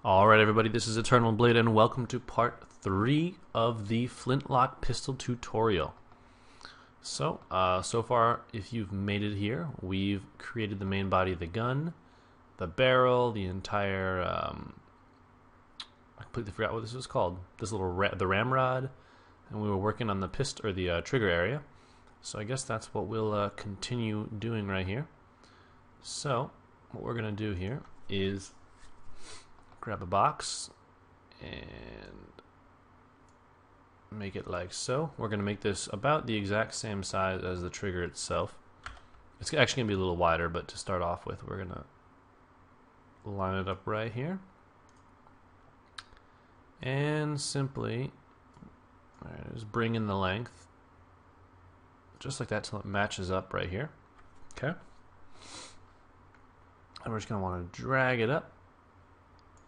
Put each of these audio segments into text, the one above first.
Alright everybody, this is Eternal Blade and welcome to part 3 of the Flintlock pistol tutorial. So far, if you've made it here, we've created the main body of the gun, the barrel, the entire, I completely forgot what this was called, this little the ramrod, and we were working on the the trigger area. So I guess that's what we'll continue doing right here. So, what we're going to do here is grab a box and make it like so. We're going to make this about the exact same size as the trigger itself. It's actually going to be a little wider, but to start off with, we're going to line it up right here. And simply just bring in the length, just like that, till it matches up right here. Okay? And we're just going to want to drag it up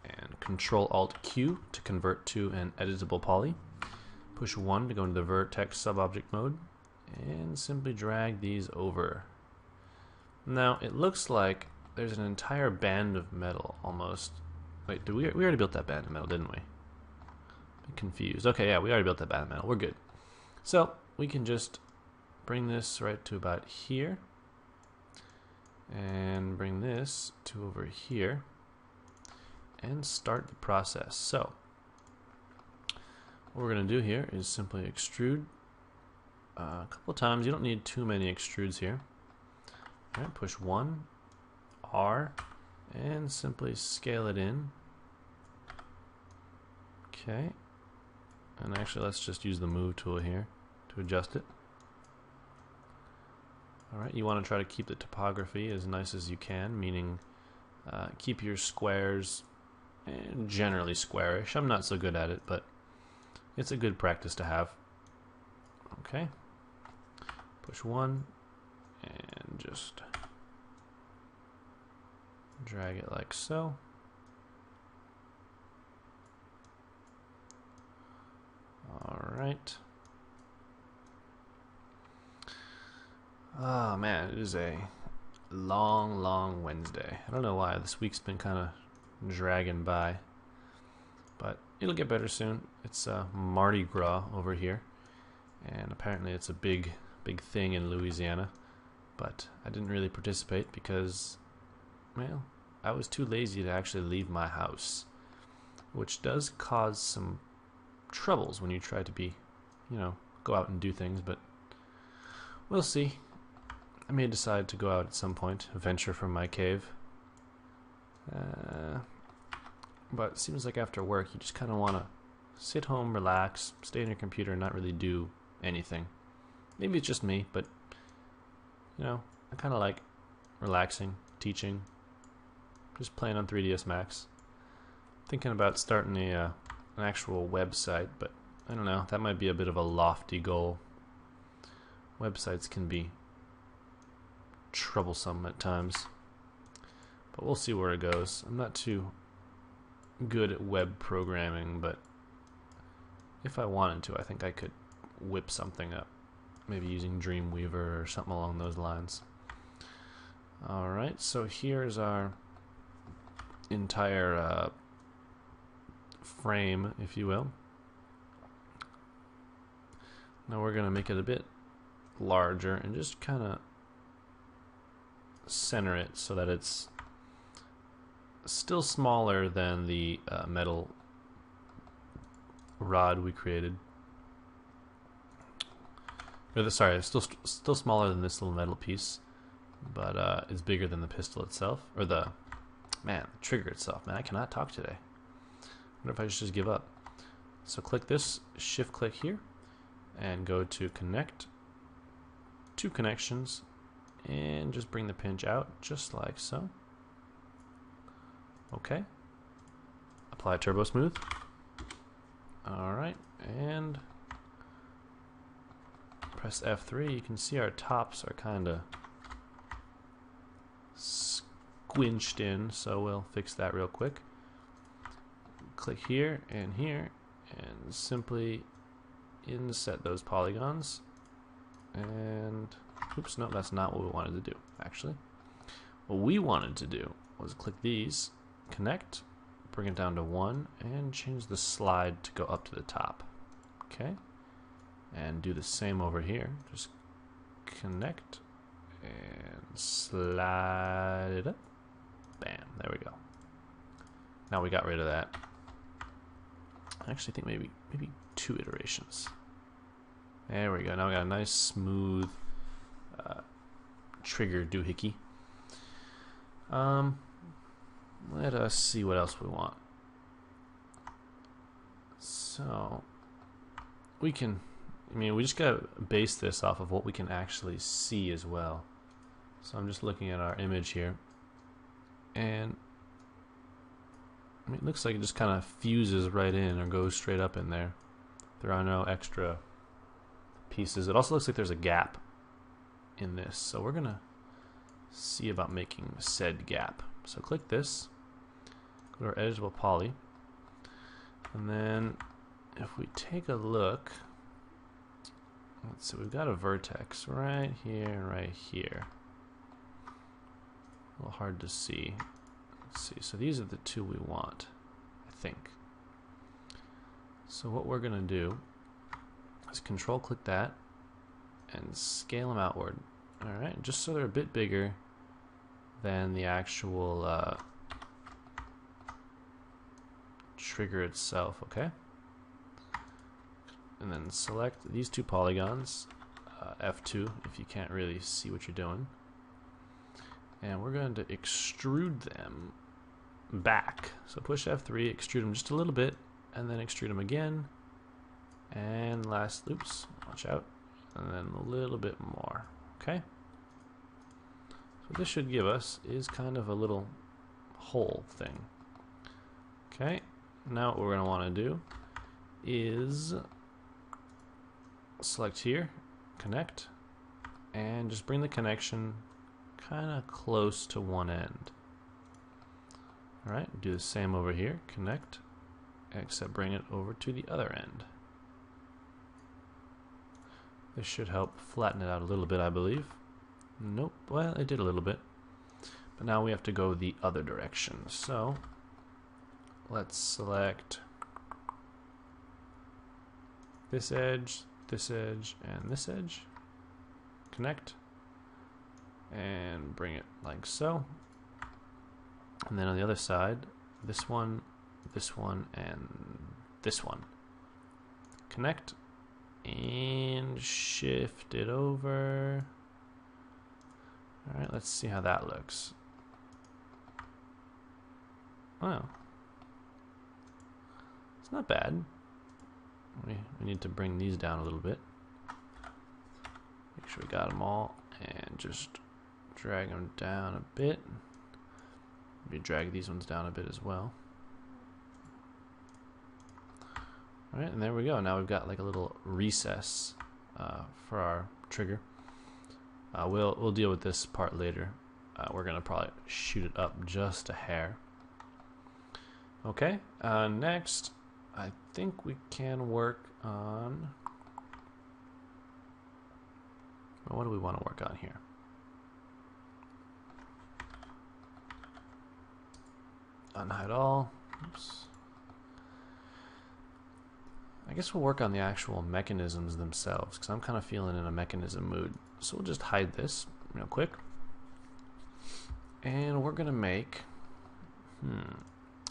and Control-Alt-Q to convert to an editable poly. Push 1 to go into the vertex subobject mode, and simply drag these over. Now it looks like there's an entire band of metal almost. Wait, we already built that band of metal, didn't we? I'm confused. Okay, yeah, we already built that band of metal. We're good. So we can just bring this right to about here, and bring this to over here, and start the process. So what we're going to do here is simply extrude a couple of times. You don't need too many extrudes here. All right, push 1, R, and simply scale it in. Okay, and actually let's just use the move tool here to adjust it. Alright, you want to try to keep the topography as nice as you can, meaning keep your squares generally squarish. I'm not so good at it, but it's a good practice to have. Okay, push 1 and just drag it like so. Alright. Oh man, it is a long Wednesday. I don't know why this week's been kind of dragging by, but it'll get better soon. It's Mardi Gras over here, and apparently it's a big thing in Louisiana, but I didn't really participate because, well, I was too lazy to actually leave my house, which does cause some troubles when you try to be, go out and do things, but we'll see. I may decide to go out at some point, venture from my cave. But it seems like after work you just kind of want to sit home, relax, stay on your computer and not really do anything. Maybe it's just me, but I kind of like relaxing, teaching, just playing on 3ds Max. Thinking about starting an actual website, but I don't know, that might be a bit of a lofty goal. Websites can be troublesome at times, but we'll see where it goes. I'm not too good at web programming, but if I wanted to, I think I could whip something up, maybe using Dreamweaver or something along those lines. Alright, so here's our entire frame, if you will. Now we're going to make it a bit larger and just kind of center it so that it's still smaller than the metal rod we created. Sorry, still smaller than this little metal piece, but it's bigger than the pistol itself, or the trigger itself. Man, I cannot talk today. I wonder if I should just give up. So click this, shift click here, and go to connect, 2 connections, and just bring the pinch out just like so. Okay, apply turbo smooth. Alright, and press F3. You can see our tops are kind of squinched in, so we'll fix that real quick. Click here, and simply inset those polygons, and oops, no, that's not what we wanted to do, actually. What we wanted to do was click these, connect, bring it down to 1, and change the slide to go up to the top. Okay, and do the same over here. Just connect and slide it up. Bam, there we go. Now we got rid of that. I actually think maybe 2 iterations. There we go. Now we got a nice smooth trigger doohickey. Let us see what else we want. So we can, we just gotta base this off of what we can actually see as well. So I'm just looking at our image here, and it looks like it just kind of fuses right in or goes straight up in there. There are no extra pieces. It also looks like there's a gap in this, so we're gonna see about making said gap. So click this, go to our editable poly, and then if we take a look, let's see, we've got a vertex right here and right here. A little hard to see. Let's see, so these are the 2 we want, I think. So what we're gonna do is control click that and scale them outward. Alright, just so they're a bit bigger than the actual trigger itself, okay? And then select these 2 polygons, F2 if you can't really see what you're doing. And we're going to extrude them back. So push F3, extrude them just a little bit, and then extrude them again. And last, oops, watch out. And then a little bit more, okay? So what this should give us is kind of a little hole thing. Okay, now what we're going to want to do is select here, connect, and just bring the connection kind of close to one end. Alright, do the same over here, connect, except bring it over to the other end. This should help flatten it out a little bit, I believe. Nope, well, it did a little bit. But now we have to go the other direction. So, let's select this edge, and this edge. Connect. And bring it like so. And then on the other side, this one, and this one. Connect. And shift it over. Alright, let's see how that looks. Wow. It's not bad. We need to bring these down a little bit. Make sure we got them all. And just drag them down a bit. Maybe drag these ones down a bit as well. Alright, and there we go. Now we've got like a little recess for our trigger. We'll deal with this part later. We're gonna probably shoot it up just a hair. Okay, next I think we can work on, well, what do we want to work on here? Unhide all. Oops. I guess we'll work on the actual mechanisms themselves, because I'm kind of feeling in a mechanism mood. So we'll just hide this real quick. And we're going to make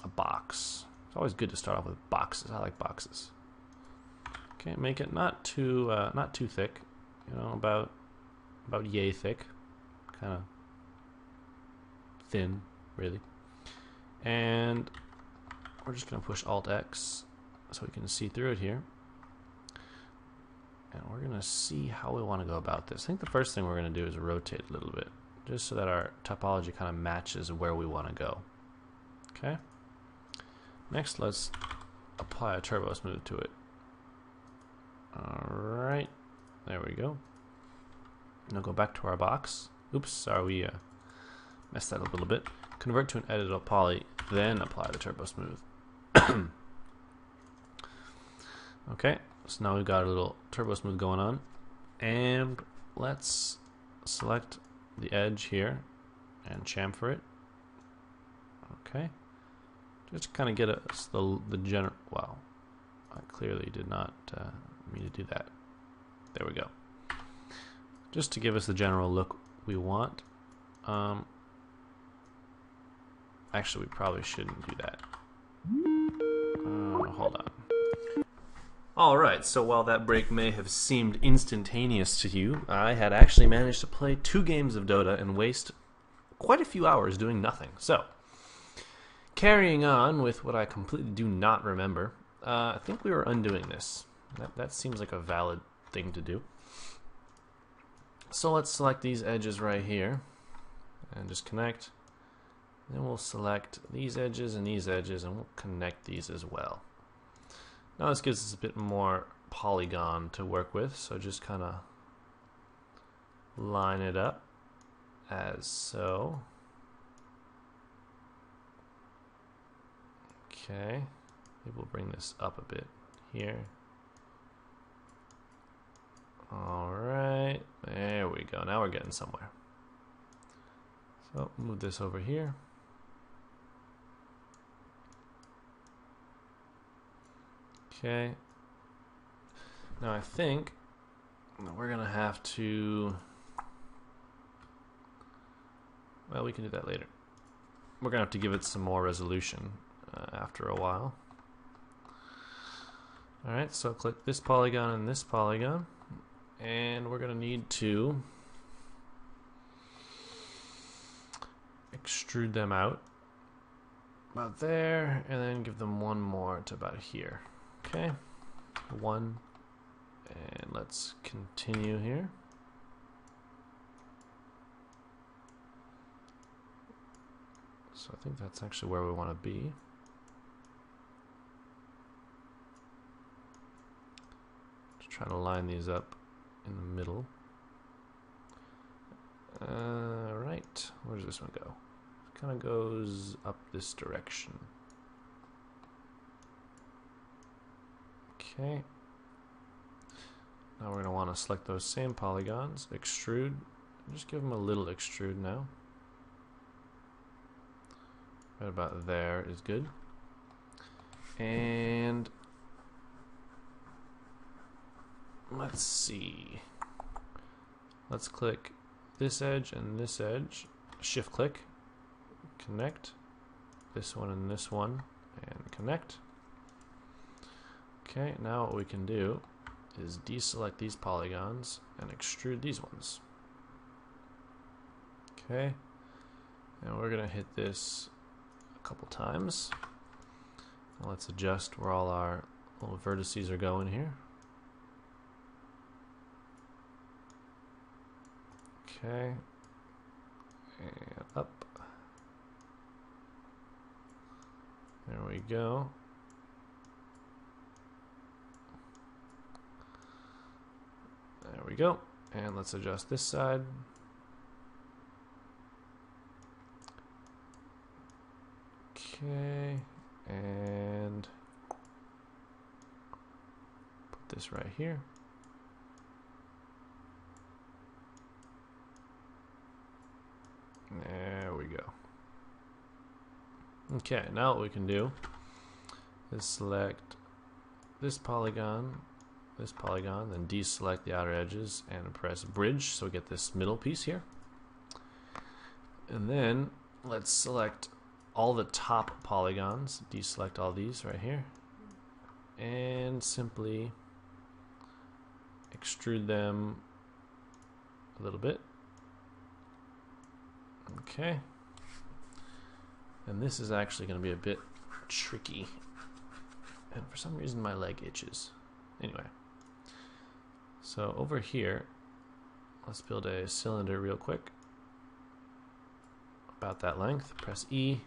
a box. It's always good to start off with boxes. I like boxes. Okay, make it not too thick. You know, about yay thick. Kind of thin, really. And we're just going to push Alt-X so we can see through it here. And we're going to see how we want to go about this. I think the first thing we're going to do is rotate a little bit, just so that our topology kind of matches where we want to go. Okay. Next, let's apply a turbo smooth to it. Alright, there we go. Now go back to our box. Oops, sorry, we messed that up a little bit. Convert to an editable poly, then apply the turbo smooth. Okay, so now we've got a little turbo smooth going on, and let's select the edge here and chamfer it. Okay, Just to kind of get us the general. Wow, I clearly did not mean to do that. There we go. Just to give us the general look we want. Actually, we probably shouldn't do that. Hold on. Alright, so while that break may have seemed instantaneous to you, I had actually managed to play 2 games of Dota and waste quite a few hours doing nothing. So, carrying on with what I completely do not remember, I think we were undoing this. That seems like a valid thing to do. So let's select these edges right here and just connect. Then we'll select these edges and we'll connect these as well. Now this gives us a bit more polygon to work with, so just kind of line it up as so. Okay, maybe we'll bring this up a bit here. Alright, there we go. Now we're getting somewhere. So move this over here. Okay. Now I think we're going to have to... Well, we can do that later. We're going to have to give it some more resolution after a while. Alright, so click this polygon and this polygon. And we're going to need to extrude them out about there, and then give them one more to about here. Okay, 1, and let's continue here. So I think that's actually where we want to be. Just trying to line these up in the middle. Right, where does this one go? It kind of goes up this direction. Okay. Now we're going to want to select those same polygons, extrude, just give them a little extrude now. Right about there is good. And let's see. Let's click this edge and this edge, shift click, connect, this one and this one, and connect. Okay, now what we can do is deselect these polygons and extrude these ones. Okay, and we're going to hit this a couple times. Now let's adjust where all our little vertices are going here. Okay, and up. There we go. There we go. And let's adjust this side. Okay, and put this right here. There we go. Okay, now what we can do is select this polygon, then deselect the outer edges and press bridge so we get this middle piece here. And then let's select all the top polygons, deselect all these right here, and simply extrude them a little bit. Okay, and this is actually going to be a bit tricky, and for some reason my leg itches. Anyway, so over here, let's build a cylinder real quick, about that length. Press E,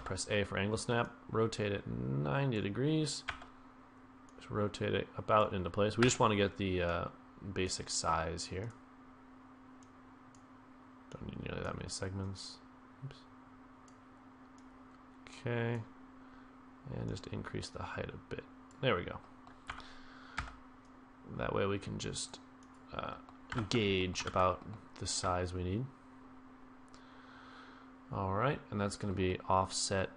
press A for angle snap, rotate it 90 degrees, just rotate it about into place. We just want to get the basic size here. Don't need nearly that many segments. Oops. Okay, and just increase the height a bit. There we go. That way we can just gauge about the size we need. Alright, and that's going to be offset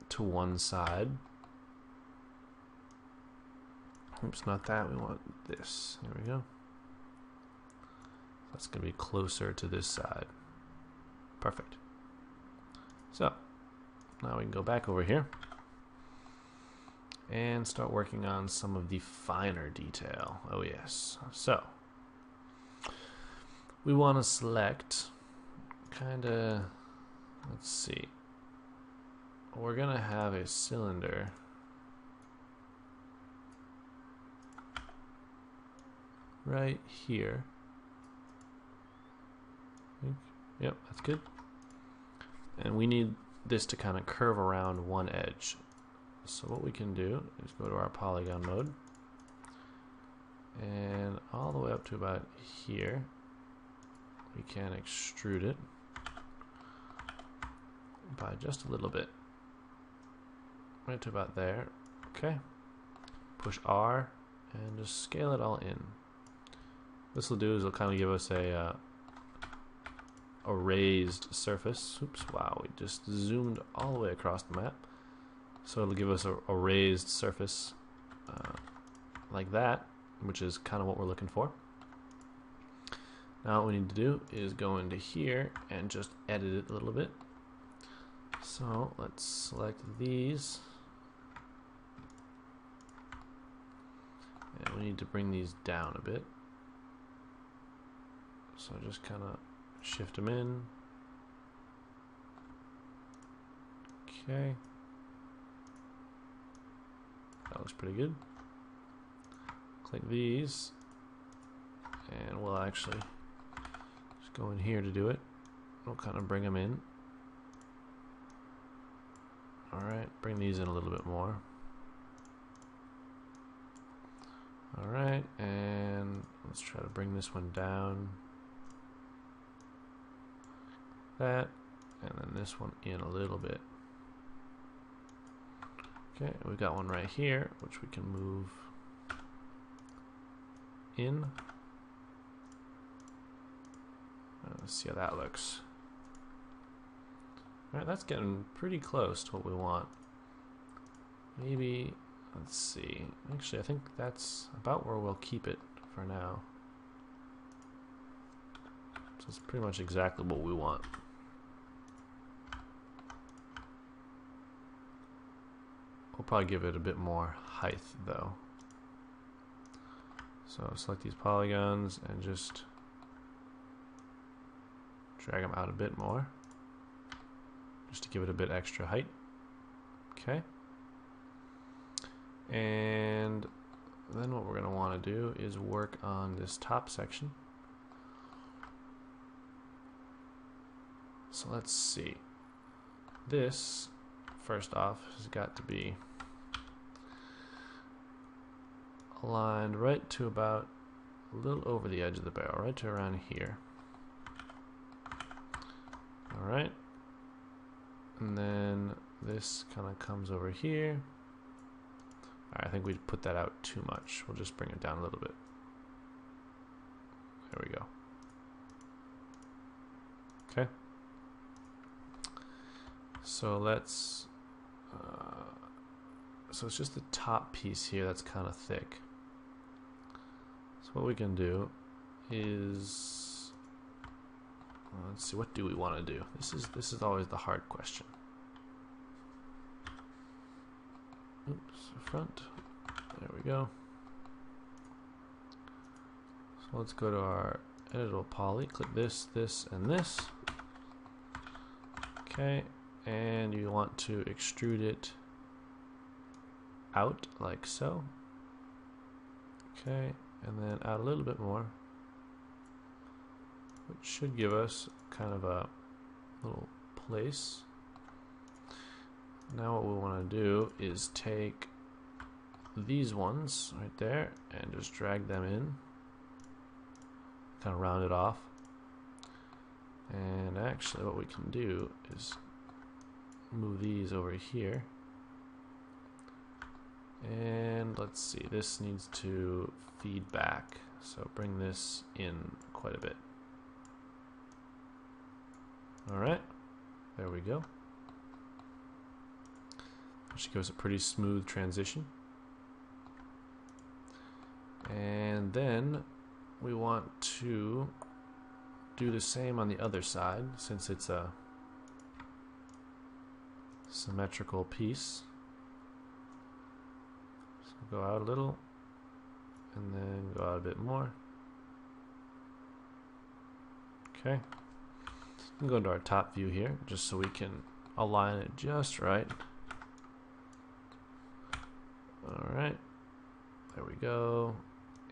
to one side. Oops, not that. We want this. There we go. That's going to be closer to this side. Perfect. So, now we can go back over here and start working on some of the finer detail. Oh yes. So, we want to select let's see. We're going to have a cylinder right here. Yep, that's good. And we need this to kind of curve around one edge. So what we can do is go to our polygon mode and all the way up to about here we can extrude it by just a little bit, right to about there. Okay, push R and just scale it all in. This will do is it'll kind of give us a raised surface. Oops, wow, we just zoomed all the way across the map. So it'll give us a raised surface like that, which is kind of what we're looking for. Now what we need to do is go into here and just edit it a little bit. So let's select these. And we need to bring these down a bit. So just kind of shift them in. Okay. That looks pretty good. Click these. And we'll actually just go in here to do it. We'll kind of bring them in. Alright, bring these in a little bit more. Alright, and let's try to bring this one down. That, and then this one in a little bit. Okay, we've got one right here, which we can move in. Let's see how that looks. Alright, that's getting pretty close to what we want. Maybe, let's see. Actually, I think that's about where we'll keep it for now. So it's pretty much exactly what we want. We'll probably give it a bit more height though. So select these polygons and just drag them out a bit more, just to give it a bit extra height. Okay. And then what we're going to want to do is work on this top section. So let's see. This, first off, has got to be aligned right to about a little over the edge of the barrel, right to around here. Alright. And then this kind of comes over here. Alright, I think we put that out too much. We'll just bring it down a little bit. There we go. Okay. So let's... so it's just the top piece here that's kind of thick. So what we can do is... let's see, what do we want to do? This is always the hard question. Oops, front. There we go. So let's go to our editable poly. Click this, this, and this. Okay, and you want to extrude it out like so. Okay, and then out a little bit more, which should give us kind of a little place. Now what we want to do is take these ones right there and just drag them in, kind of round it off. And actually what we can do is move these over here. And let's see, this needs to feed back, so bring this in quite a bit. Alright, there we go. Which gives a pretty smooth transition. And then we want to do the same on the other side, since it's a symmetrical piece. So go out a little, and then go out a bit more. Okay. We can go into our top view here, just so we can align it just right. Alright, there we go,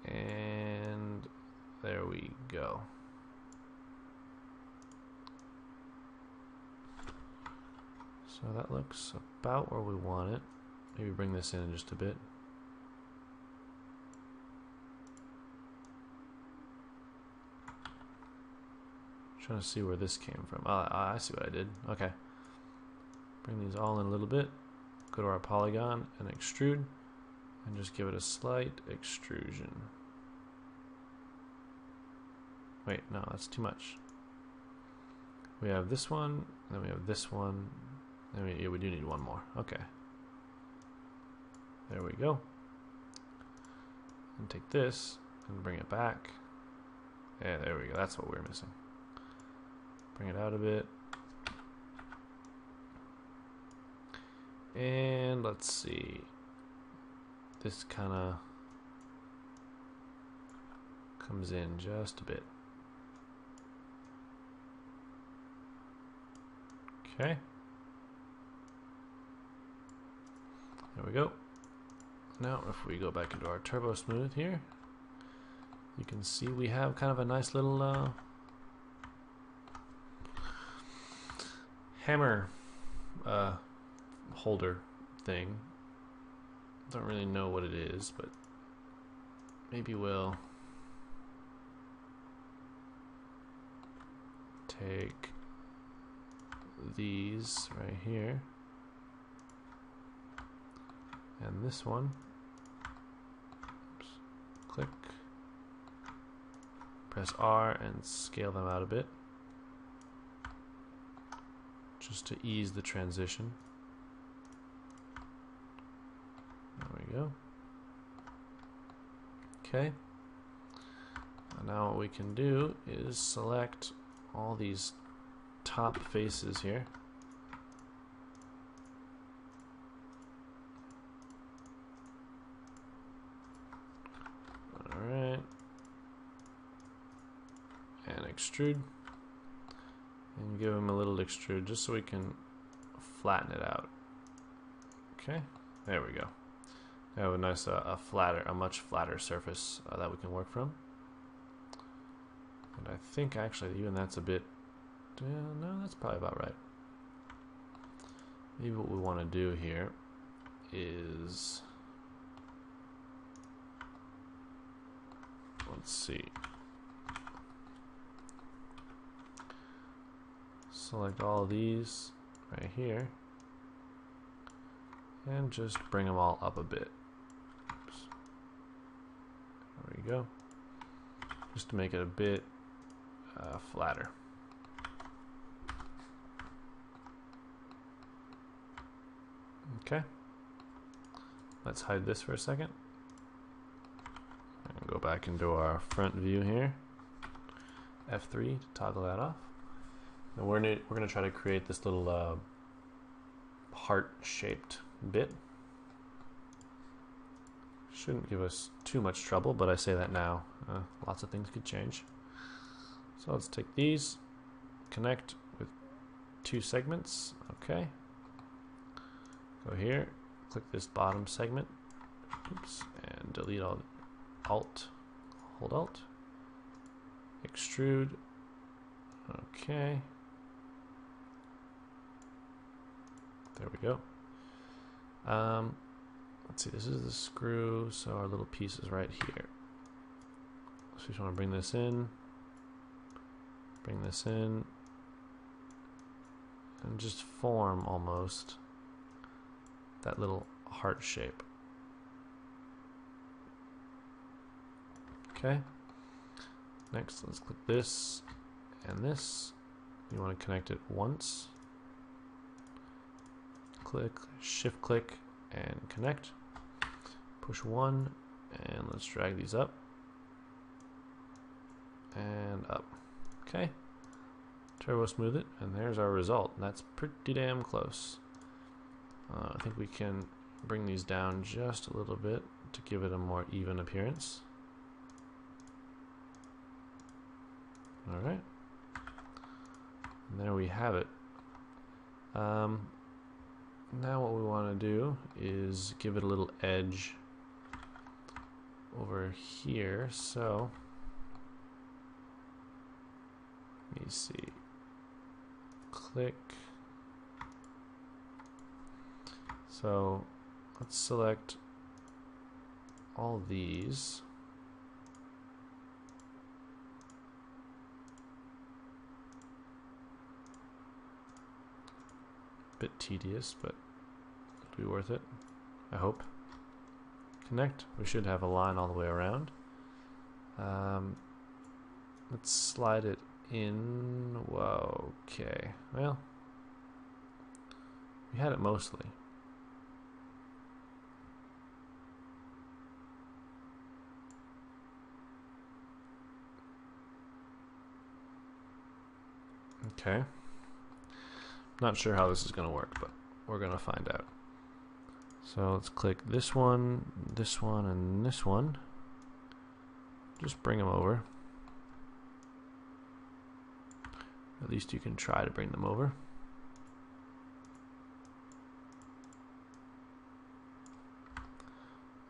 and there we go. So that looks about where we want it. Maybe bring this in just a bit. Trying to see where this came from. Oh, I see what I did. Okay. Bring these all in a little bit. Go to our polygon and extrude. And just give it a slight extrusion. Wait, no, that's too much. We have this one, then we have this one, and yeah, we do need one more. Okay. There we go. And take this and bring it back. Yeah, there we go. That's what we're missing. Bring it out a bit. And let's see. This kind of comes in just a bit. Okay. There we go. Now if we go back into our turbo smooth here, you can see we have kind of a nice little hammer holder thing. Don't really know what it is, but maybe we'll take these right here and this one. Oops. Click, press R and scale them out a bit just to ease the transition. There we go. Okay. And now what we can do is select all these top faces here. Alright. And extrude. And give them a little extrude just so we can flatten it out. Okay. There we go. Now have a nice, a much flatter surface that we can work from. And I think actually even that's a bit, no, that's probably about right. Maybe what we want to do here is, let's see, select all of these right here and just bring them all up a bit. Oops. There we go. Just to make it a bit flatter. Okay. Let's hide this for a second. And go back into our front view here. F3 to toggle that off. And we're going to try to create this little heart-shaped bit. Shouldn't give us too much trouble, but I say that now. Lots of things could change. So let's take these, connect with two segments. Okay. Go here, click this bottom segment. Oops, and delete all. Alt, hold Alt. Extrude. Okay. There we go. Let's see, this is the screw, so our little piece is right here. So we just want to bring this in, and just form almost that little heart shape. Okay. Next, let's click this and this, You want to connect it once. Click, shift click, and connect. Push 1, and let's drag these up. And up. Okay. Turbo smooth it, and there's our result. And that's pretty damn close. I think we can bring these down just a little bit to give it a more even appearance. Alright. And there we have it. Now what we want to do is give it a little edge over here. So let me see. Click. So let's select all these. Bit tedious, but it'll be worth it, I hope. Connect. We should have a line all the way around. Let's slide it in. Whoa, okay. Well, we had it mostly. Okay. Not sure how this is going to work, but we're going to find out. So let's click this one, and this one. Just bring them over. At least you can try to bring them over.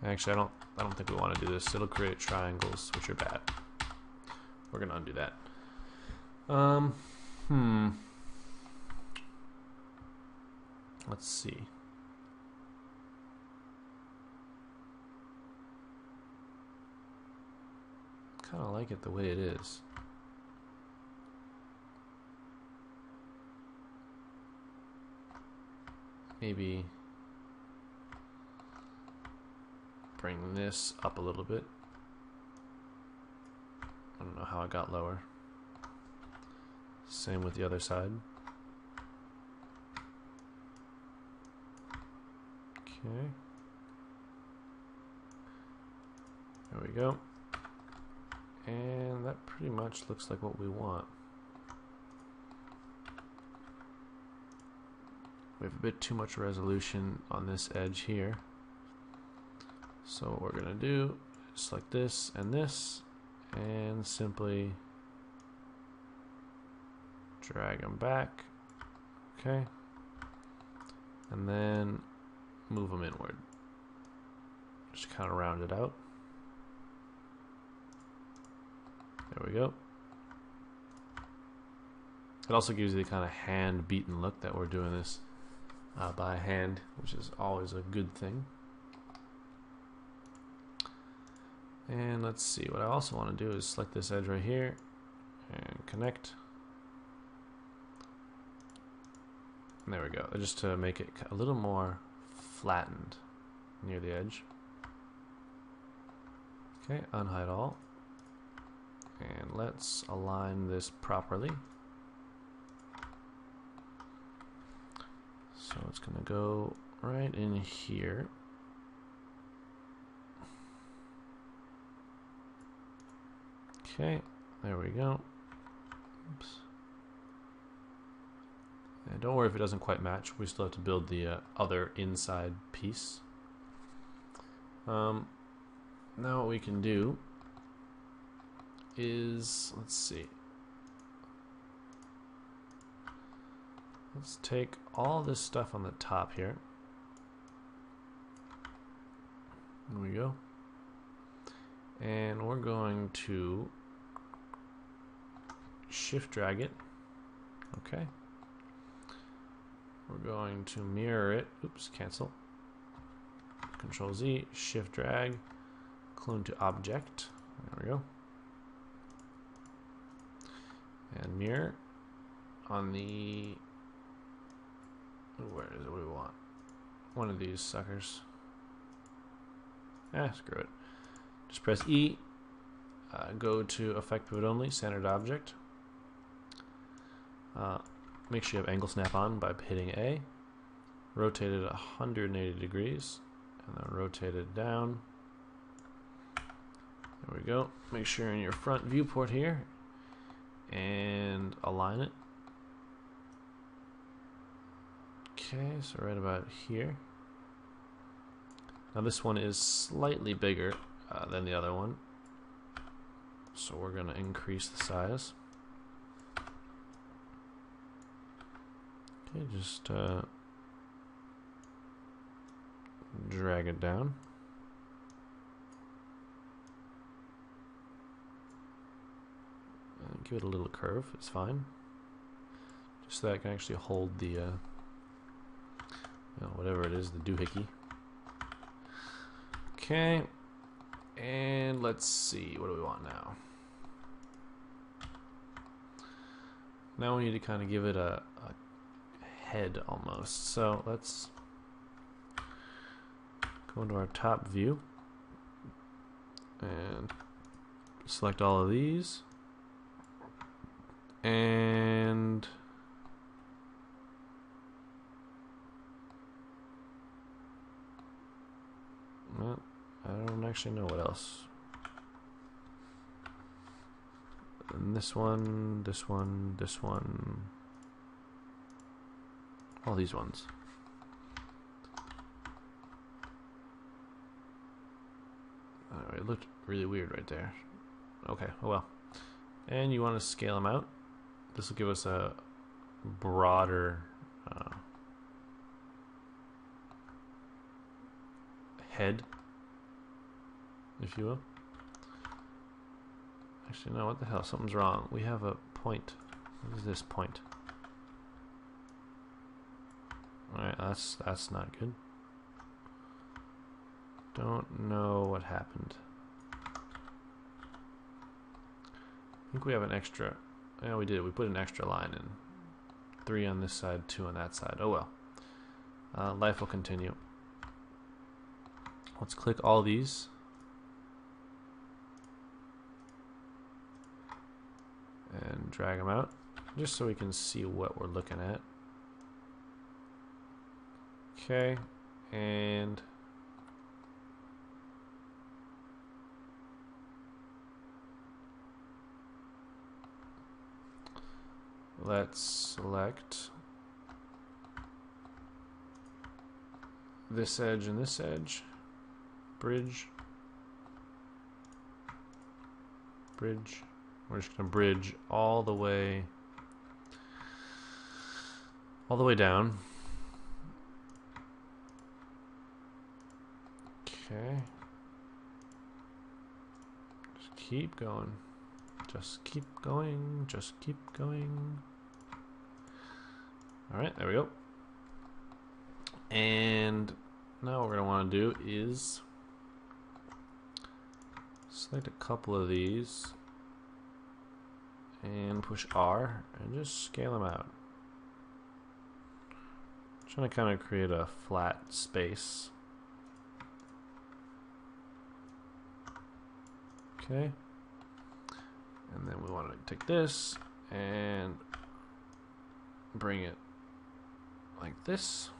Actually, I don't think we want to do this. It'll create triangles, which are bad. We're going to undo that. Let's see. Kind of like it the way it is. Maybe bring this up a little bit. I don't know how it got lower. Same with the other side. Okay. There we go. And that pretty much looks like what we want. We have a bit too much resolution on this edge here. So what we're going to do is select this, and simply drag them back. Okay. And then move them inward. Just kind of round it out. There we go. It also gives you the kind of hand beaten look that we're doing this by hand, which is always a good thing. And let's see, what I also want to do is select this edge right here and connect. And there we go, just to make it a little more flattened near the edge. Okay, unhide all. And let's align this properly. So it's going to go right in here. Okay, there we go. Oops. And don't worry if it doesn't quite match. We still have to build the other inside piece. Now what we can do is, let's see. Let's take all this stuff on the top here. There we go. And we're going to shift drag it. Okay. We're going to mirror it. Oops, cancel. Control Z, shift drag, clone to object. There we go. And mirror on the, where is it? What do we want? One of these suckers. Screw it. Just press E, go to effect pivot only, centered object. Make sure you have angle snap on by hitting A. Rotate it 180 degrees, and then rotate it down. There we go. Make sure you're in your front viewport here, and align it. Okay, so right about here. Now this one is slightly bigger than the other one, so we're going to increase the size. Okay, just drag it down. And give it a little curve, it's fine. Just so that I can actually hold the, whatever it is, the doohickey. Okay, and let's see, what do we want now? Now we need to kind of give it a head almost. So let's go into our top view and select all of these, and well, I don't actually know what else. And this one, this one, this one, all these ones. It looked really weird right there. Okay, oh well. And you want to scale them out. This will give us a broader head, if you will. Actually, no, what the hell? Something's wrong. We have a point. What is this point? Alright, that's not good. Don't know what happened. I think we have an extra. Yeah, we did. We put an extra line in. 3 on this side, 2 on that side. Oh well. Life will continue. Let's click all these. And drag them out, just so we can see what we're looking at. Okay, and let's select this edge and this edge. Bridge. Bridge. We're just going to bridge all the way down. Okay. Just keep going. Just keep going. Just keep going. Alright, there we go. And now what we're going to want to do is select a couple of these and push R and just scale them out. Trying to kind of create a flat space. Okay. And then we want to take this and bring it like this.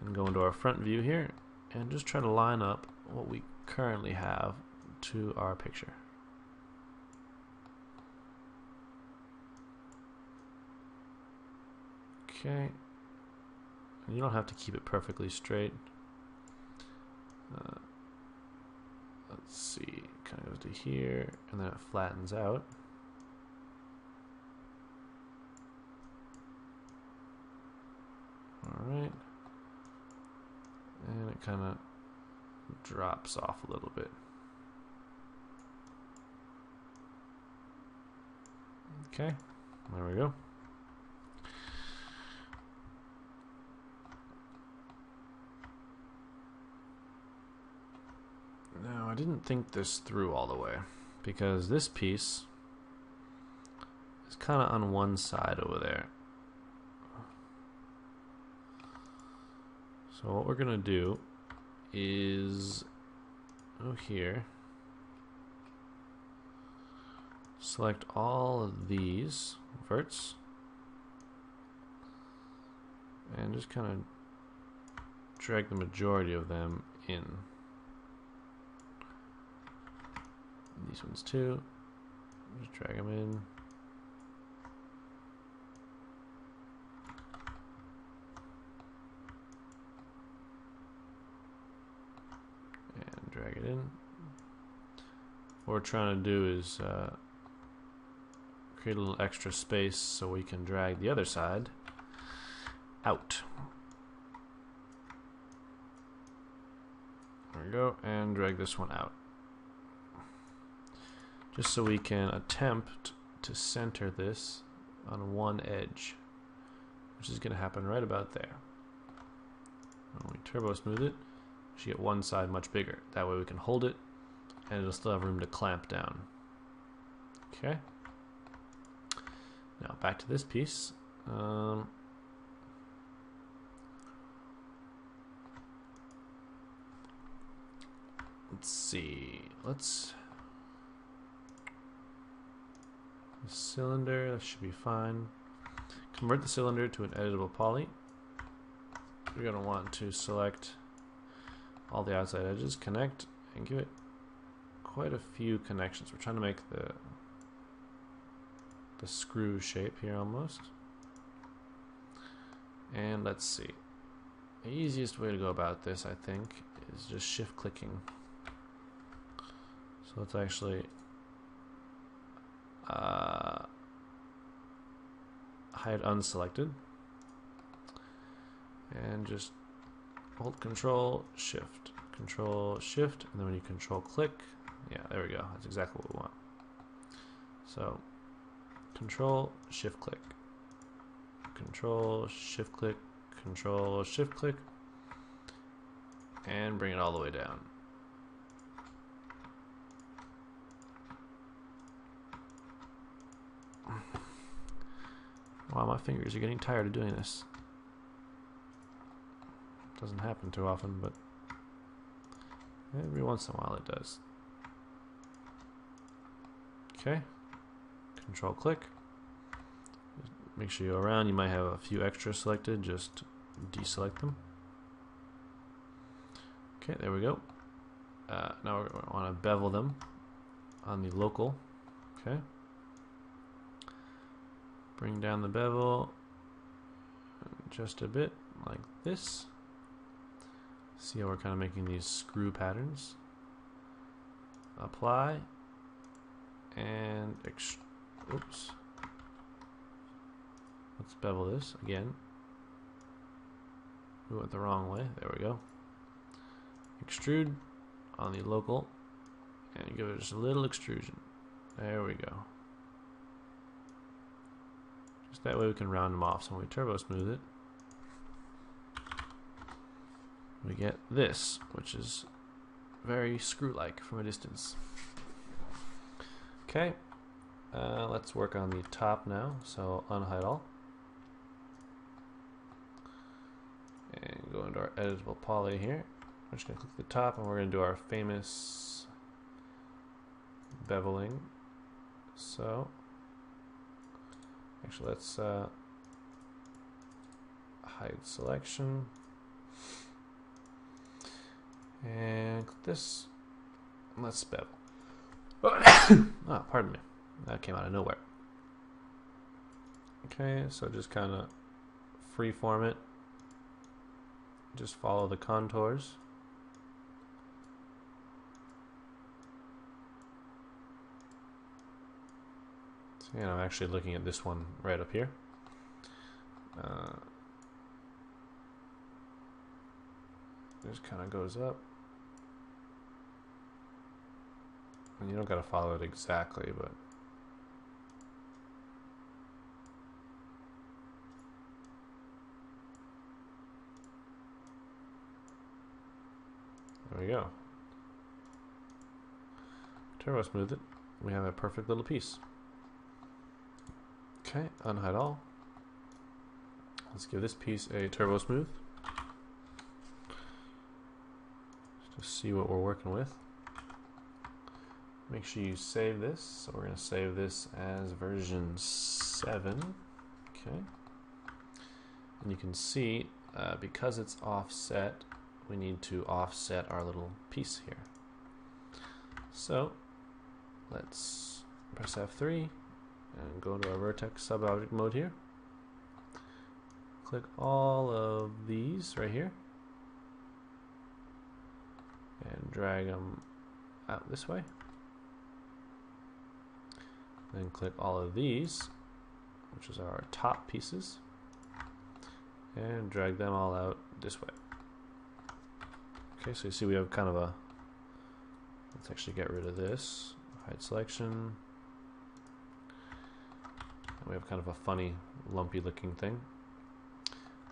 And go into our front view here and just try to line up what we currently have to our picture. Okay, and you don't have to keep it perfectly straight. Let's see, kind of goes to here, and then it flattens out. Alright, and it kind of drops off a little bit. Okay, there we go. Now, I didn't think this through all the way, because this piece is kind of on one side over there. So what we're going to do is go here, select all of these converts. And just kind of drag the majority of them in. These ones too. Just drag them in. And drag it in. What we're trying to do is create a little extra space so we can drag the other side out. There we go, and drag this one out. Just so we can attempt to center this on one edge, which is going to happen right about there. When we turbo smooth it, we should get one side much bigger. That way we can hold it, and it'll still have room to clamp down. Okay. Now back to this piece. Let's see. The cylinder, that should be fine. Convert the cylinder to an editable poly. We're going to want to select all the outside edges, connect, and give it quite a few connections. We're trying to make the screw shape here almost. And let's see. The easiest way to go about this, I think, is just shift clicking. So let's actually hide unselected and just hold Control Shift, and then when you Control click, yeah, there we go. That's exactly what we want. So Control Shift click, Control Shift click, Control Shift click, and bring it all the way down. Wow, my fingers are getting tired of doing this. Doesn't happen too often, but every once in a while it does. Okay. Control click. Make sure you go around. You might have a few extras selected. Just deselect them. Okay, there we go. Now we want to bevel them on the local. Okay. Bring down the bevel just a bit, like this. See how we're kind of making these screw patterns. Apply, and oops. Let's bevel this again. We went the wrong way. There we go. Extrude on the local, and give it just a little extrusion. There we go. Just that way we can round them off. So when we turbo smooth it, we get this, which is very screw-like from a distance. Okay, let's work on the top now. So unhide all, and go into our editable poly here. We're just going to click the top, and we're going to do our famous beveling. So actually, let's hide selection. And click this, and let's bevel. Oh, pardon me. That came out of nowhere. Okay, so just kind of freeform it. Just follow the contours. So, I'm actually looking at this one right up here. Just kind of goes up. And you don't got to follow it exactly, but there we go. Turbo smooth it. We have a perfect little piece. Okay, unhide all. Let's give this piece a turbo smooth. Just to see what we're working with. Make sure you save this. So we're going to save this as version 7. Okay. And you can see, because it's offset, we need to offset our little piece here. So let's press F3 and go to our vertex subobject mode here. Click all of these right here and drag them out this way. Then click all of these, which is our top pieces, and drag them all out this way. Okay, so you see we have kind of a, let's actually get rid of this, hide selection. And we have kind of a funny lumpy looking thing.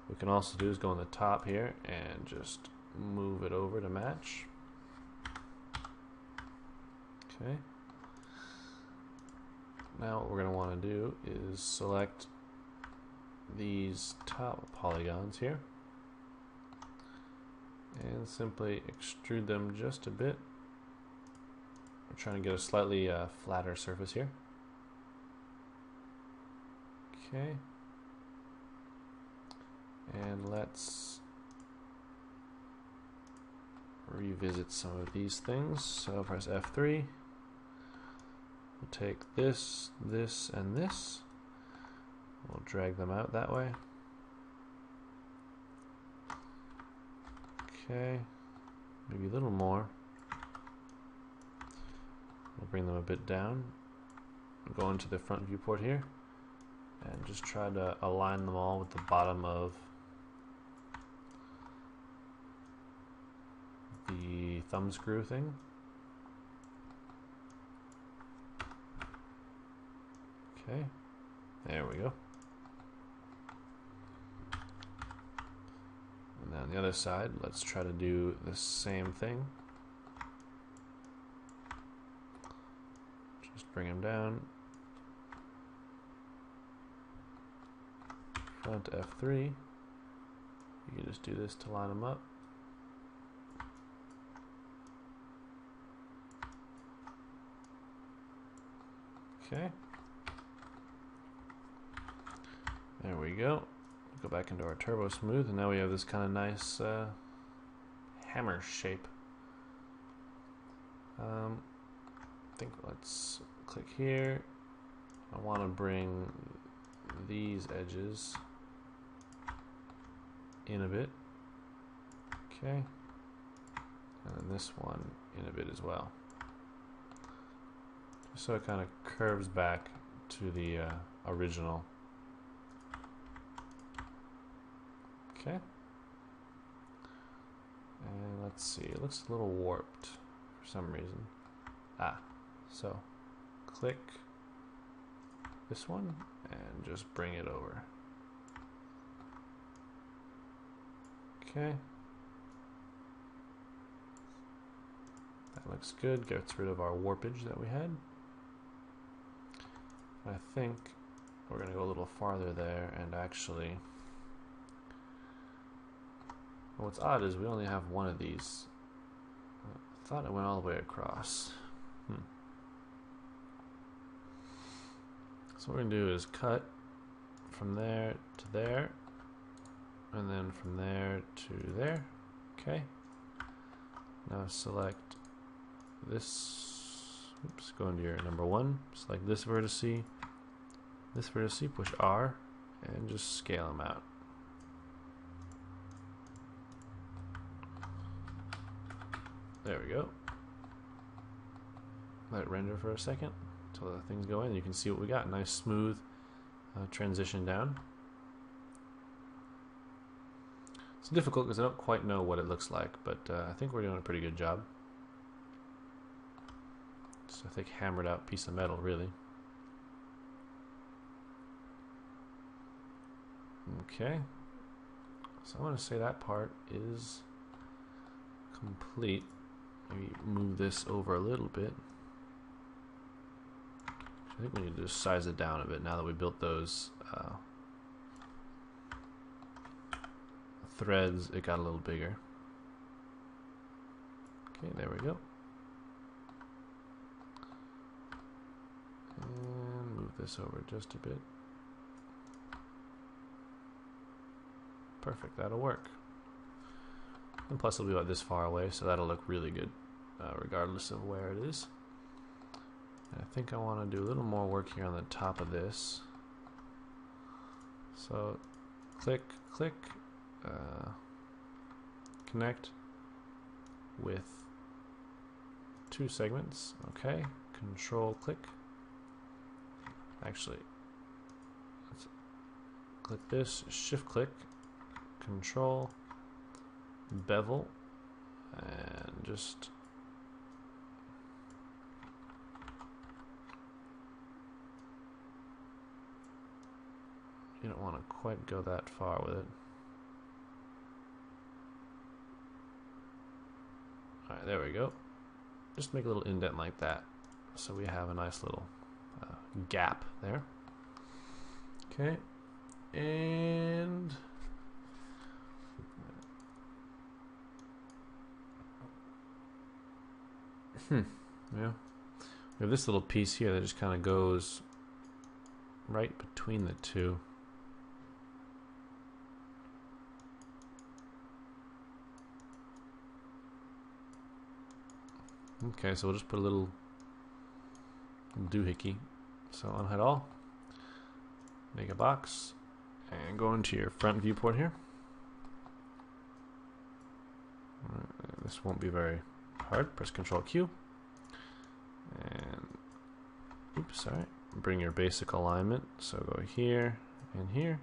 What we can also do is go on the top here and just move it over to match. Okay. Now what we're going to want to do is select these top polygons here and simply extrude them just a bit. We're trying to get a slightly flatter surface here. Okay. And let's revisit some of these things. So press F3. We'll take this, this, and this. We'll drag them out that way. Okay, maybe a little more. We'll bring them a bit down. Go into the front viewport here and just try to align them all with the bottom of the thumb screw thing. Okay, there we go. And then on the other side, let's try to do the same thing. Just bring them down. Front F3. You can just do this to line them up. Okay. There we go. Go back into our turbo smooth, and now we have this kind of nice hammer shape. I think let's click here. I want to bring these edges in a bit. Okay. And then this one in a bit as well. So it kind of curves back to the original. Okay. And let's see, it looks a little warped for some reason. So click this one and just bring it over. Okay. That looks good, gets rid of our warpage that we had. I think we're going to go a little farther there and actually, what's odd is we only have one of these. I thought it went all the way across. So what we're going to do is cut from there to there, and then from there to there. Okay. Now select this, oops, go into your number 1, select this vertice, push R, and just scale them out. There we go. Let it render for a second until the things go in. You can see what we got. Nice smooth transition down. It's difficult because I don't quite know what it looks like, but I think we're doing a pretty good job. Just a thick hammered out piece of metal, really. Okay. So I want to say that part is complete. Maybe move this over a little bit. I think we need to just size it down a bit now that we built those threads. It got a little bigger. Okay, there we go. And move this over just a bit. Perfect, that'll work. And plus it'll be about this far away, so that'll look really good, regardless of where it is. And I think I want to do a little more work here on the top of this. So, click, click, connect with 2 segments. Okay, control click. Actually, let's click this, shift click, control, bevel, and just you don't want to quite go that far with it. Alright, there we go. Just make a little indent like that, so we have a nice little gap there. Okay, and yeah, we have this little piece here that just kind of goes right between the two. Okay, so we'll just put a little doohickey. So unhide all, make a box, and go into your front viewport here. This won't be very hard. Press Control Q, and oops, sorry. Bring your basic alignment. So go here and here.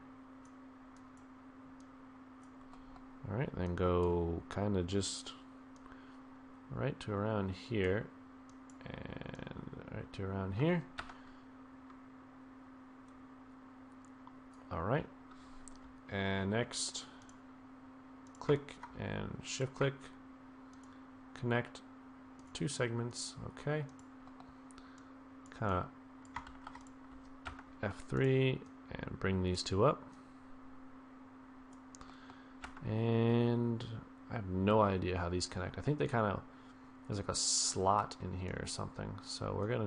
All right, then go kind of just right to around here, and right to around here. Alright, and next click and shift click, connect 2 segments. Okay, kind of F3 and bring these 2 up, and I have no idea how these connect. I think they kind of, there's like a slot in here or something, so we're gonna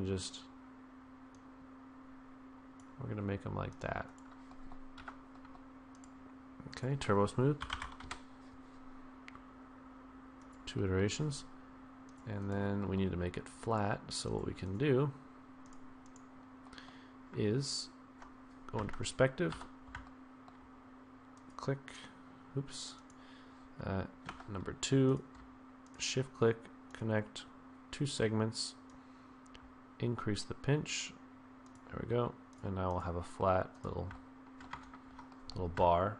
make them like that. Okay, turbo smooth, 2 iterations, and then we need to make it flat. So what we can do is go into perspective, click, oops, number 2, shift click, connect 2 segments, increase the pinch, there we go, and now we'll have a flat little bar,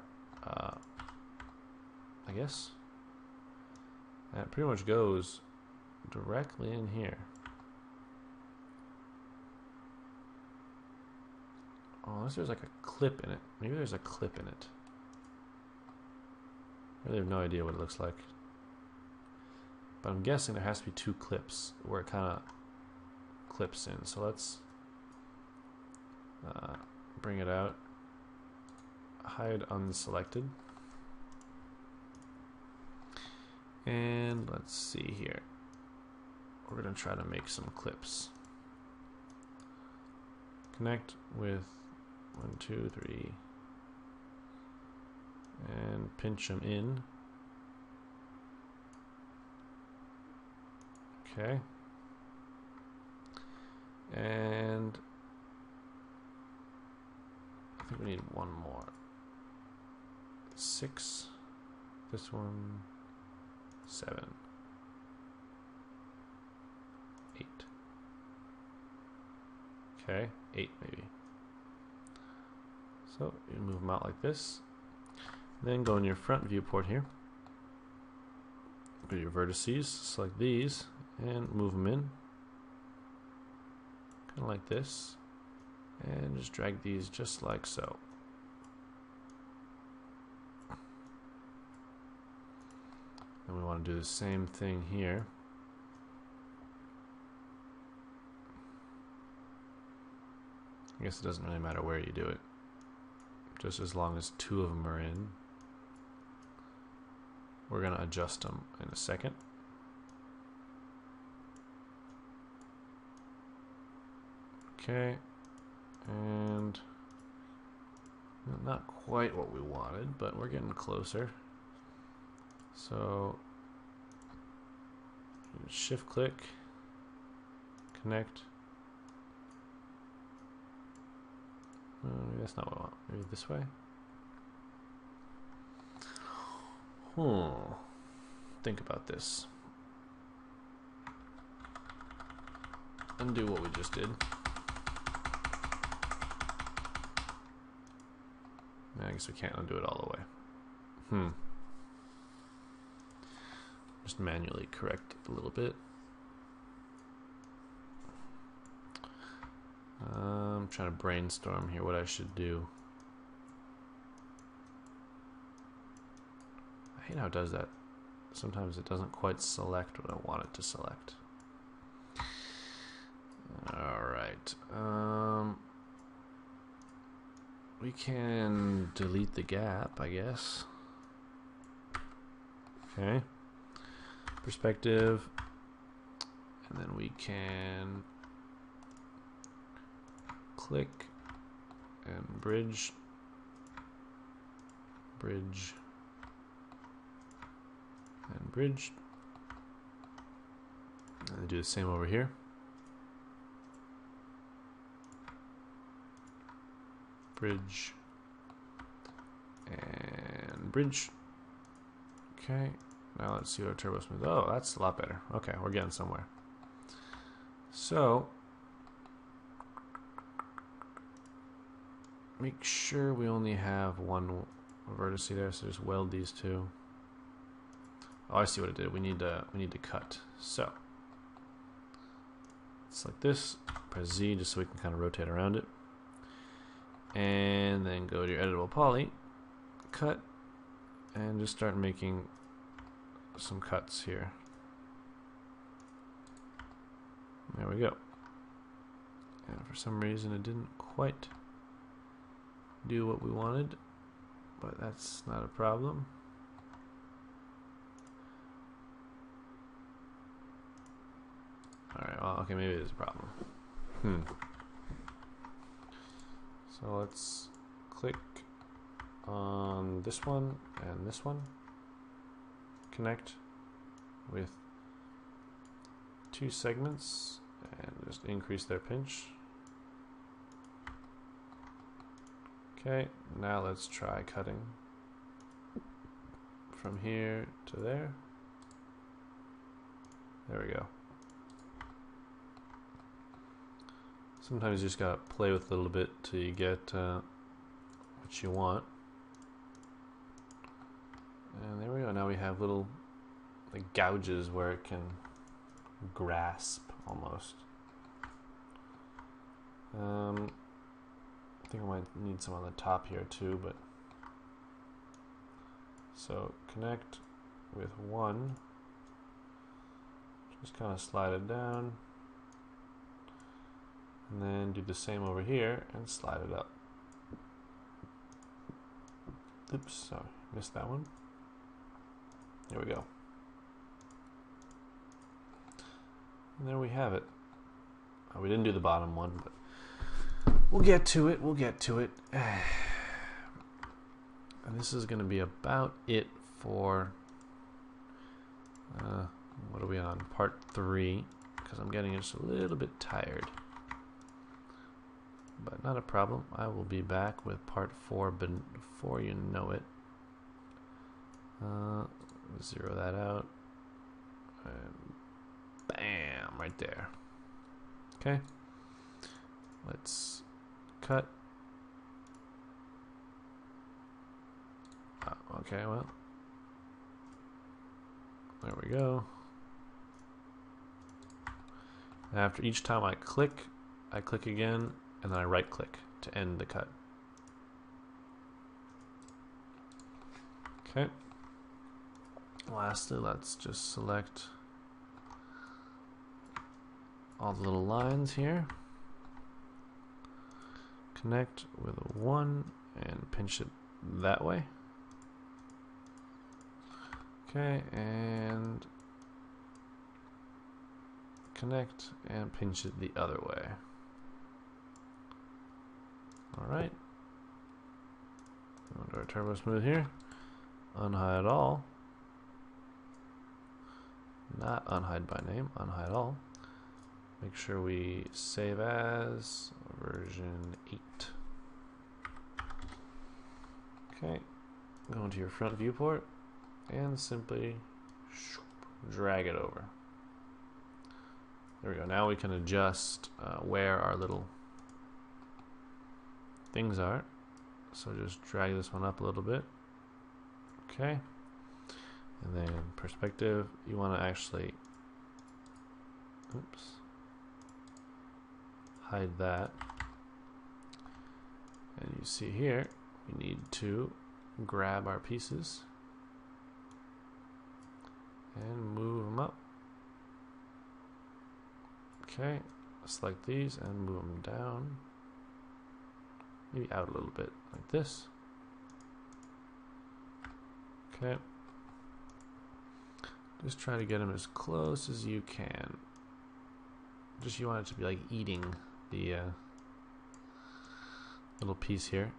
I guess, and it pretty much goes directly in here. Oh, unless there's like a clip in it. Maybe there's a clip in it. I really have no idea what it looks like. But I'm guessing there has to be 2 clips where it kind of clips in. So let's bring it out. Hide unselected. And let's see here. We're going to try to make some clips. Connect with 1, 2, 3. And pinch them in. Okay. And I think we need 1 more. 6. This one. 7. 8. Okay, 8 maybe. So you move them out like this. Then go in your front viewport here. Go to your vertices, select these, and move them in. Kind of like this. And just drag these just like so. And we want to do the same thing here. I guess it doesn't really matter where you do it, just as long as 2 of them are in. We're going to adjust them in a second. Okay, And not quite what we wanted, but we're getting closer. So shift click, connect. Maybe that's not what I want. Maybe this way. Think about this. Undo what we just did. I guess we can't undo it all the way. Just manually correct it a little bit. I'm trying to brainstorm here what I should do. I hate how it does that. Sometimes it doesn't quite select what I want it to select. Alright. We can delete the gap, I guess. Okay. Perspective. And then we can click and bridge. Bridge. And bridge. And do the same over here. Bridge and bridge. Okay, now let's see what our turbo smooth. Oh, that's a lot better. Okay, we're getting somewhere. So make sure we only have one vertex there, so just weld these two. Oh, I see what it did. We need to cut. So it's like this. Press Z just so we can kind of rotate around it. And then go to your editable poly, cut, and just start making some cuts here. There we go. And for some reason it didn't quite do what we wanted, but that's not a problem. Alright, well, okay, maybe it is a problem. So let's click on this one and this one. Connect with two segments and just increase their pinch. Okay, now let's try cutting from here to there. There we go. Sometimes you just gotta play with it a little bit till you get what you want. And there we go. Now we have little like gouges where it can grasp almost. I think I might need some on the top here too, but so connect with one. Just kind of slide it down. And then do the same over here and slide it up. Oops, sorry, missed that one. There we go. And there we have it. Oh, we didn't do the bottom one, but we'll get to it, we'll get to it. And this is going to be about it for, what are we on? Part 3, because I'm getting just a little bit tired. But not a problem. I will be back with part 4 before you know it. Zero that out. And bam, right there. Okay. Let's cut. Okay, well. There we go. After each time I click again. And then I right click to end the cut. Okay. Lastly, let's just select all the little lines here. Connect with a 1 and pinch it that way. Okay, and connect and pinch it the other way. Alright. Go into our turbo smooth here. Unhide all. Not unhide by name, unhide all. Make sure we save as version 8. Okay, go into your front viewport and simply drag it over. There we go. Now we can adjust where our little things are. So just drag this one up a little bit. Okay. And then perspective, you want to actually, oops, hide that. And you see here, we need to grab our pieces and move them up. Okay, select these and move them down. Maybe out a little bit, like this. Okay. Just try to get them as close as you can. Just you want it to be like eating the little piece here.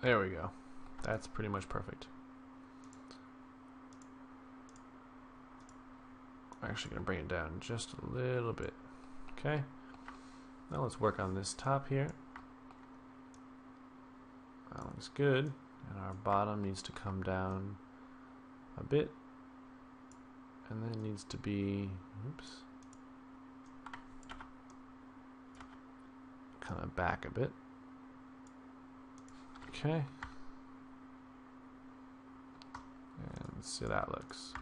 There we go. That's pretty much perfect. I'm actually going to bring it down just a little bit. Okay. Now let's work on this top here. That looks good. And our bottom needs to come down a bit. And then it needs to be, oops, kind of back a bit. Okay. And let's see how that looks.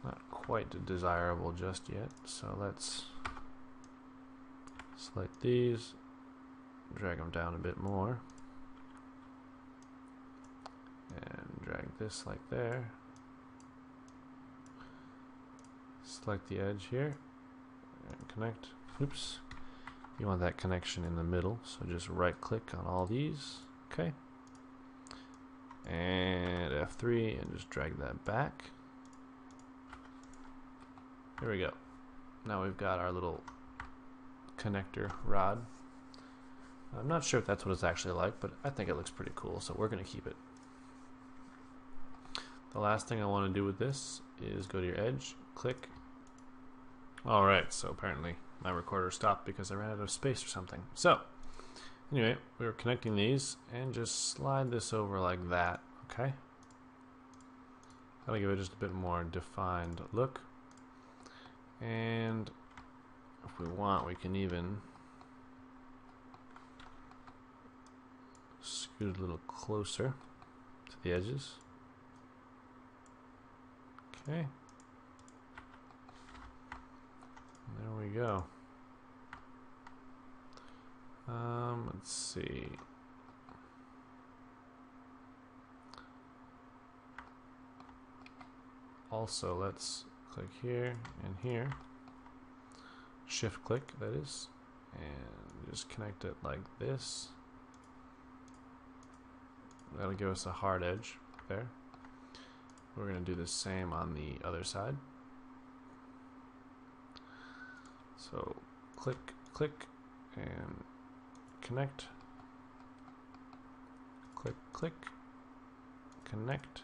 Not quite desirable just yet, so let's select these, drag them down a bit more, and drag this like there. Select the edge here, and connect. Oops. You want that connection in the middle, so just right click on all these. Okay. And F3 and just drag that back. There we go. Now we've got our little connector rod. I'm not sure if that's what it's actually like, but I think it looks pretty cool, so we're going to keep it. The last thing I want to do with this is go to your edge, click. Alright, so apparently my recorder stopped because I ran out of space or something. So, anyway, we were connecting these, and just slide this over like that, okay? That'll give it just a bit more defined look. And if we want, we can even scoot a little closer to the edges. Okay. There we go. Let's see. Also, let's click here and here. Shift click, that is. And just connect it like this. That'll give us a hard edge there. We're going to do the same on the other side. So click, click, and connect. Click, click, connect.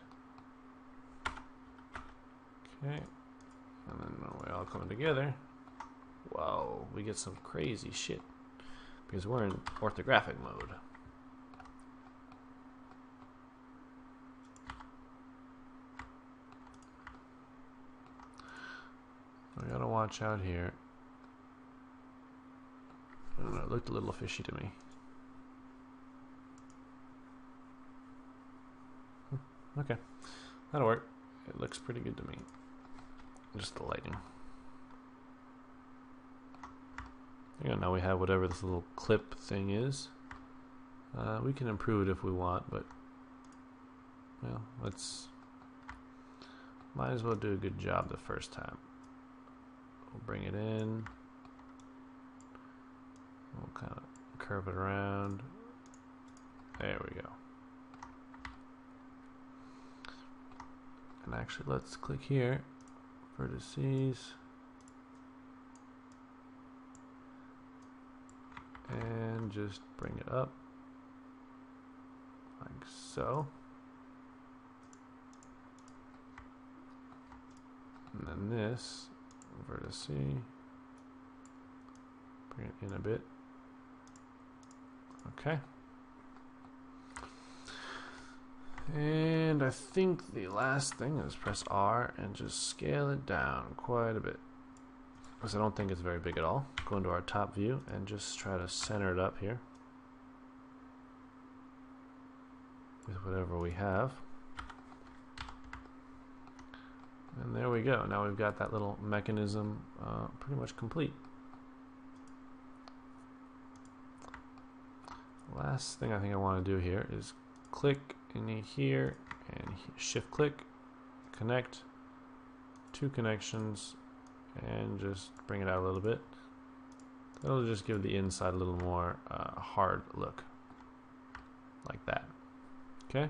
Okay, and then when we all come together, wow, we get some crazy shit because we're in orthographic mode. We gotta watch out here. I don't know, it looked a little fishy to me. Okay, that'll work. It looks pretty good to me. Just the lighting. Yeah, now we have whatever this little clip thing is. We can improve it if we want, but well, might as well do a good job the first time. We'll bring it in. We'll kind of curve it around. There we go. And actually, let's click here vertices. And just bring it up like so. And then this vertex, bring it in a bit. Okay. And I think the last thing is press R and just scale it down quite a bit, because I don't think it's very big at all. Go into our top view and just try to center it up here with whatever we have. And there we go. Now we've got that little mechanism pretty much complete. Last thing I think I want to do here is click in here and shift click, connect, two connections, and just bring it out a little bit. That'll just give the inside a little more hard look, like that. Okay.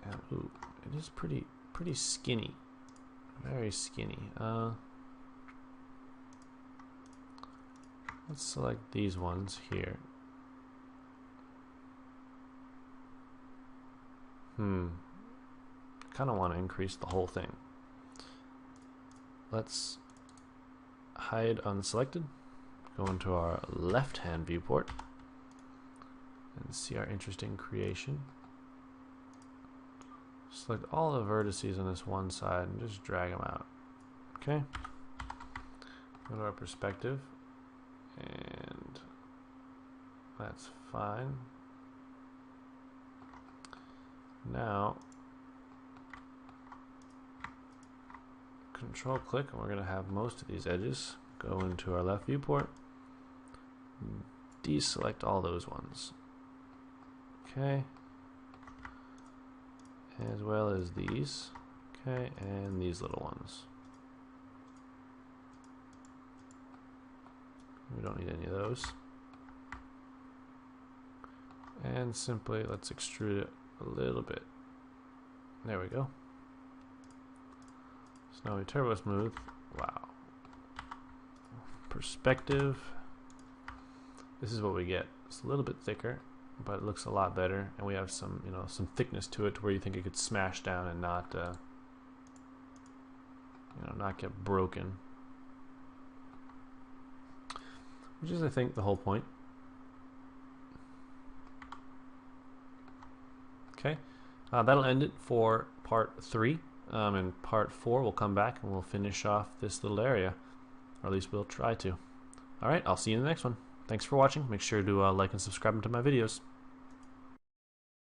And ooh, it is pretty skinny, very skinny. Let's select these ones here. Kind of want to increase the whole thing. Let's hide unselected, go into our left hand viewport and see our interesting creation. Select all the vertices on this one side and just drag them out. Okay. Go to our perspective, and that's fine. Now control click, and we're going to have most of these edges. Go into our left viewport, deselect all those ones. Okay. As well as these. Okay, and these little ones. We don't need any of those. And simply let's extrude it a little bit. There we go. So now we turbo smooth. Wow. Perspective. This is what we get. It's a little bit thicker, but it looks a lot better, and we have some, some thickness to it, to where you think it could smash down and not, not get broken. Which is, I think, the whole point. Okay, that'll end it for part 3. In part 4, we'll come back and we'll finish off this little area, or at least we'll try to. All right, I'll see you in the next one. Thanks for watching. Make sure to like and subscribe to my videos.